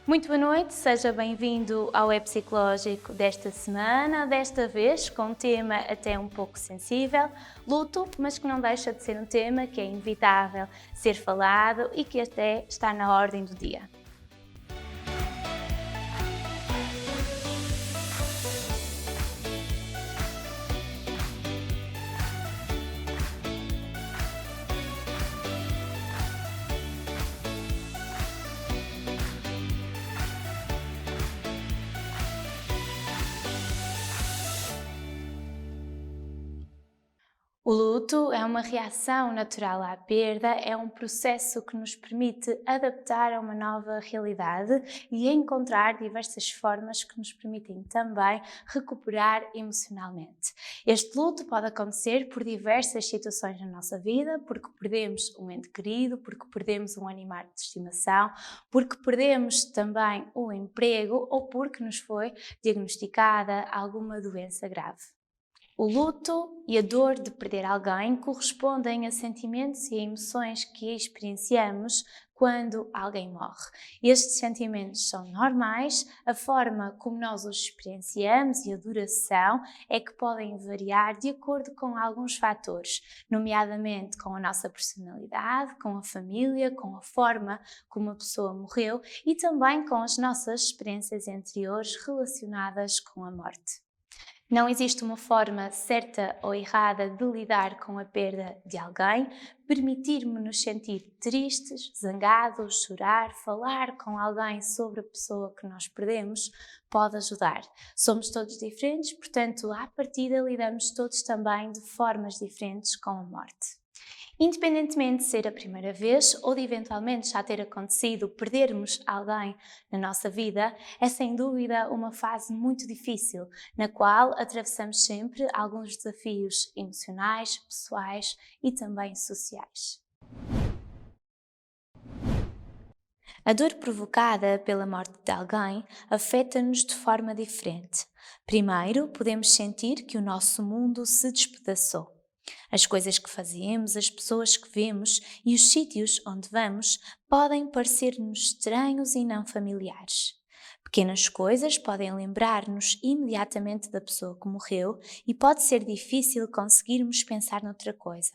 Muito boa noite, seja bem-vindo ao Web Psicológico desta semana, desta vez com um tema até um pouco sensível, luto, mas que não deixa de ser um tema que é inevitável ser falado e que até está na ordem do dia. O luto é uma reação natural à perda, é um processo que nos permite adaptar a uma nova realidade e encontrar diversas formas que nos permitem também recuperar emocionalmente. Este luto pode acontecer por diversas situações na nossa vida, porque perdemos um ente querido, porque perdemos um animal de estimação, porque perdemos também o emprego ou porque nos foi diagnosticada alguma doença grave. O luto e a dor de perder alguém correspondem a sentimentos e a emoções que experienciamos quando alguém morre. Estes sentimentos são normais, a forma como nós os experienciamos e a duração é que podem variar de acordo com alguns fatores, nomeadamente com a nossa personalidade, com a família, com a forma como a pessoa morreu e também com as nossas experiências anteriores relacionadas com a morte. Não existe uma forma certa ou errada de lidar com a perda de alguém. Permitir-me-nos sentir tristes, zangados, chorar, falar com alguém sobre a pessoa que nós perdemos pode ajudar. Somos todos diferentes, portanto, à partida lidamos todos também de formas diferentes com a morte. Independentemente de ser a primeira vez ou de eventualmente já ter acontecido perdermos alguém na nossa vida, é sem dúvida uma fase muito difícil, na qual atravessamos sempre alguns desafios emocionais, pessoais e também sociais. A dor provocada pela morte de alguém afeta-nos de forma diferente. Primeiro, podemos sentir que o nosso mundo se despedaçou. As coisas que fazemos, as pessoas que vemos e os sítios onde vamos podem parecer-nos estranhos e não familiares. Pequenas coisas podem lembrar-nos imediatamente da pessoa que morreu e pode ser difícil conseguirmos pensar noutra coisa.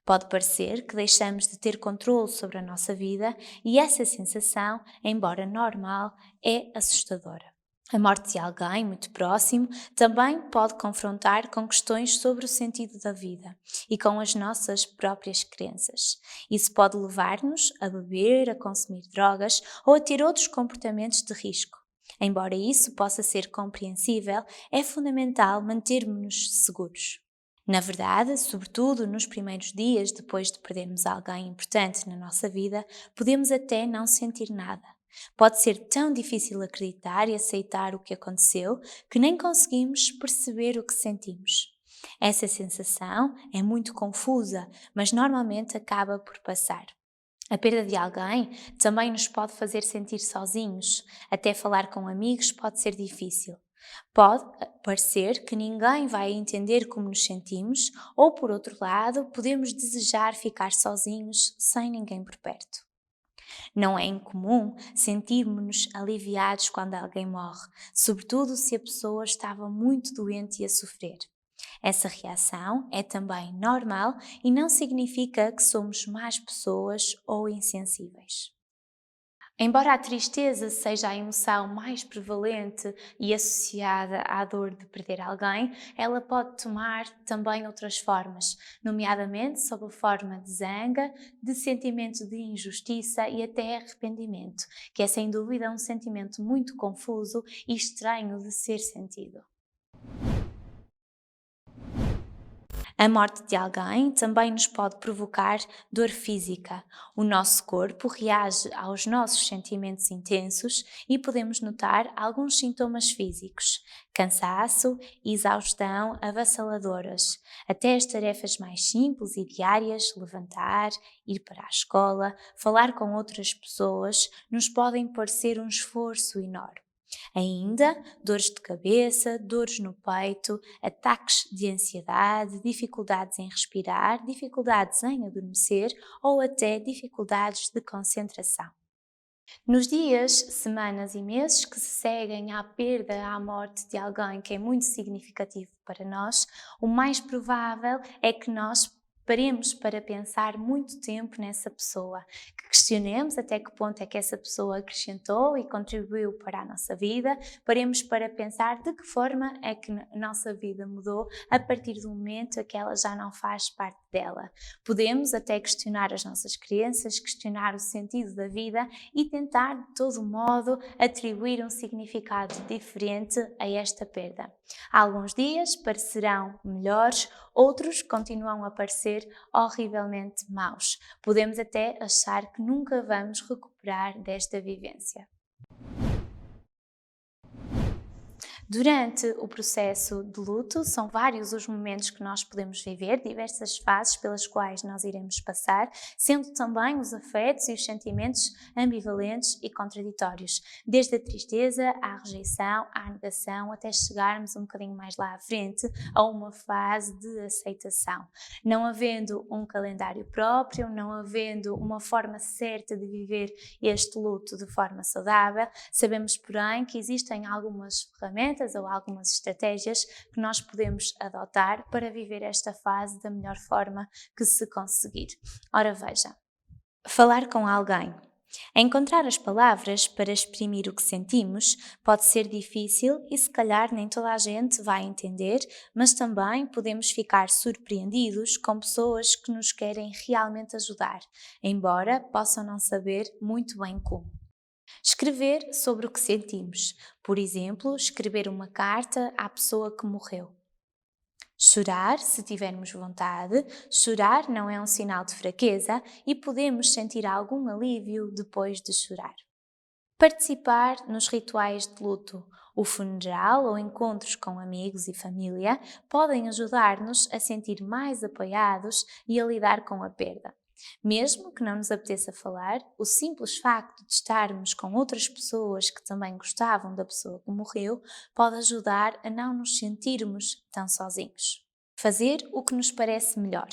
Pode parecer que deixamos de ter controle sobre a nossa vida e essa sensação, embora normal, é assustadora. A morte de alguém muito próximo também pode confrontar com questões sobre o sentido da vida e com as nossas próprias crenças. Isso pode levar-nos a beber, a consumir drogas ou a ter outros comportamentos de risco. Embora isso possa ser compreensível, é fundamental mantermos-nos seguros. Na verdade, sobretudo nos primeiros dias depois de perdermos alguém importante na nossa vida, podemos até não sentir nada. Pode ser tão difícil acreditar e aceitar o que aconteceu que nem conseguimos perceber o que sentimos. Essa sensação é muito confusa, mas normalmente acaba por passar. A perda de alguém também nos pode fazer sentir sozinhos, até falar com amigos pode ser difícil. Pode parecer que ninguém vai entender como nos sentimos, ou por outro lado, podemos desejar ficar sozinhos sem ninguém por perto. Não é incomum sentirmos-nos aliviados quando alguém morre, sobretudo se a pessoa estava muito doente e a sofrer. Essa reação é também normal e não significa que somos más pessoas ou insensíveis. Embora a tristeza seja a emoção mais prevalente e associada à dor de perder alguém, ela pode tomar também outras formas, nomeadamente sob a forma de zanga, de sentimento de injustiça e até arrependimento, que é sem dúvida um sentimento muito confuso e estranho de ser sentido. A morte de alguém também nos pode provocar dor física. O nosso corpo reage aos nossos sentimentos intensos e podemos notar alguns sintomas físicos: cansaço e exaustão avassaladoras. Até as tarefas mais simples e diárias, levantar, ir para a escola, falar com outras pessoas, nos podem parecer um esforço enorme. Ainda, dores de cabeça, dores no peito, ataques de ansiedade, dificuldades em respirar, dificuldades em adormecer ou até dificuldades de concentração. Nos dias, semanas e meses que se seguem à perda, à morte de alguém que é muito significativo para nós, o mais provável é que nós paremos para pensar muito tempo nessa pessoa, que questionemos até que ponto é que essa pessoa acrescentou e contribuiu para a nossa vida, paremos para pensar de que forma é que a nossa vida mudou a partir do momento em que ela já não faz parte dela. Podemos até questionar as nossas crenças, questionar o sentido da vida e tentar, de todo modo, atribuir um significado diferente a esta perda. Alguns dias parecerão melhores, outros continuam a parecer horrivelmente maus. Podemos até achar que nunca vamos recuperar desta vivência. Durante o processo de luto, são vários os momentos que nós podemos viver, diversas fases pelas quais nós iremos passar, sendo também os afetos e os sentimentos ambivalentes e contraditórios, desde a tristeza à rejeição, à negação, até chegarmos um bocadinho mais lá à frente a uma fase de aceitação. Não havendo um calendário próprio, não havendo uma forma certa de viver este luto de forma saudável, sabemos, porém, que existem algumas ferramentas ou algumas estratégias que nós podemos adotar para viver esta fase da melhor forma que se conseguir. Ora veja, falar com alguém. Encontrar as palavras para exprimir o que sentimos pode ser difícil e se calhar nem toda a gente vai entender, mas também podemos ficar surpreendidos com pessoas que nos querem realmente ajudar, embora possam não saber muito bem como. Escrever sobre o que sentimos. Por exemplo, escrever uma carta à pessoa que morreu. Chorar, se tivermos vontade. Chorar não é um sinal de fraqueza e podemos sentir algum alívio depois de chorar. Participar nos rituais de luto. O funeral ou encontros com amigos e família podem ajudar-nos a sentir mais apoiados e a lidar com a perda. Mesmo que não nos apeteça falar, o simples facto de estarmos com outras pessoas que também gostavam da pessoa que morreu pode ajudar a não nos sentirmos tão sozinhos. Fazer o que nos parece melhor.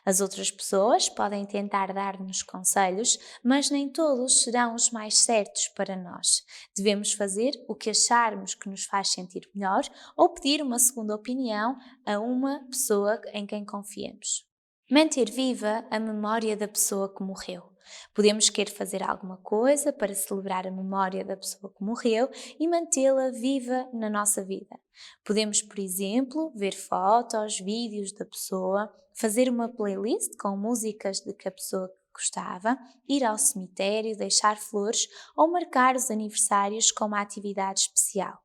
As outras pessoas podem tentar dar-nos conselhos, mas nem todos serão os mais certos para nós. Devemos fazer o que acharmos que nos faz sentir melhor ou pedir uma segunda opinião a uma pessoa em quem confiemos. Manter viva a memória da pessoa que morreu. Podemos querer fazer alguma coisa para celebrar a memória da pessoa que morreu e mantê-la viva na nossa vida. Podemos, por exemplo, ver fotos, vídeos da pessoa, fazer uma playlist com músicas de que a pessoa gostava, ir ao cemitério, deixar flores ou marcar os aniversários com uma atividade especial.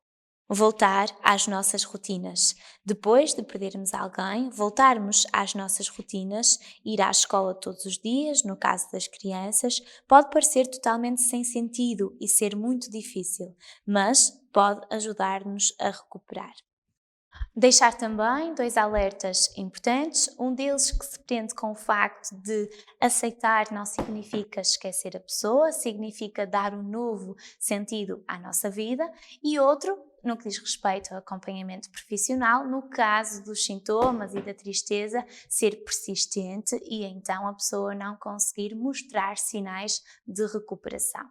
Voltar às nossas rotinas. Depois de perdermos alguém, voltarmos às nossas rotinas, ir à escola todos os dias, no caso das crianças, pode parecer totalmente sem sentido e ser muito difícil, mas pode ajudar-nos a recuperar. Deixar também dois alertas importantes, um deles que se prende com o facto de aceitar não significa esquecer a pessoa, significa dar um novo sentido à nossa vida, e outro no que diz respeito ao acompanhamento profissional, no caso dos sintomas e da tristeza ser persistente e então a pessoa não conseguir mostrar sinais de recuperação.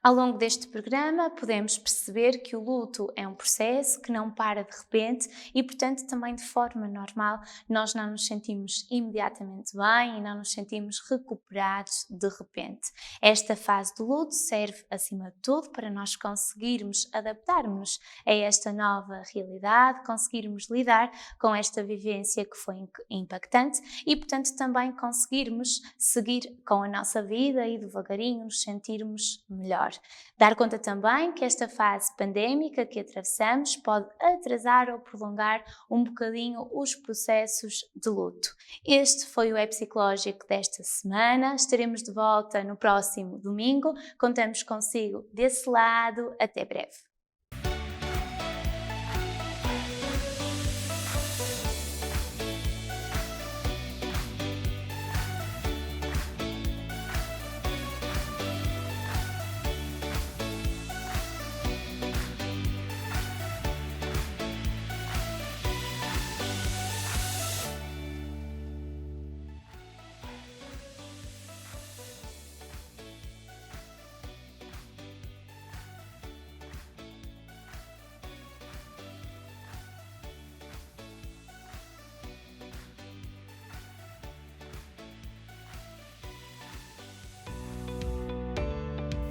Ao longo deste programa, podemos perceber que o luto é um processo que não para de repente e, portanto, também de forma normal, nós não nos sentimos imediatamente bem e não nos sentimos recuperados de repente. Esta fase do luto serve, acima de tudo, para nós conseguirmos adaptarmos a esta nova realidade, conseguirmos lidar com esta vivência que foi impactante e, portanto, também conseguirmos seguir com a nossa vida e devagarinho nos sentirmos melhor. Dar conta também que esta fase pandémica que atravessamos pode atrasar ou prolongar um bocadinho os processos de luto. Este foi o Psicológico desta semana. Estaremos de volta no próximo domingo. Contamos consigo desse lado. Até breve.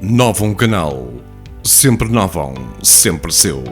Nova um canal. Sempre Novão, sempre seu.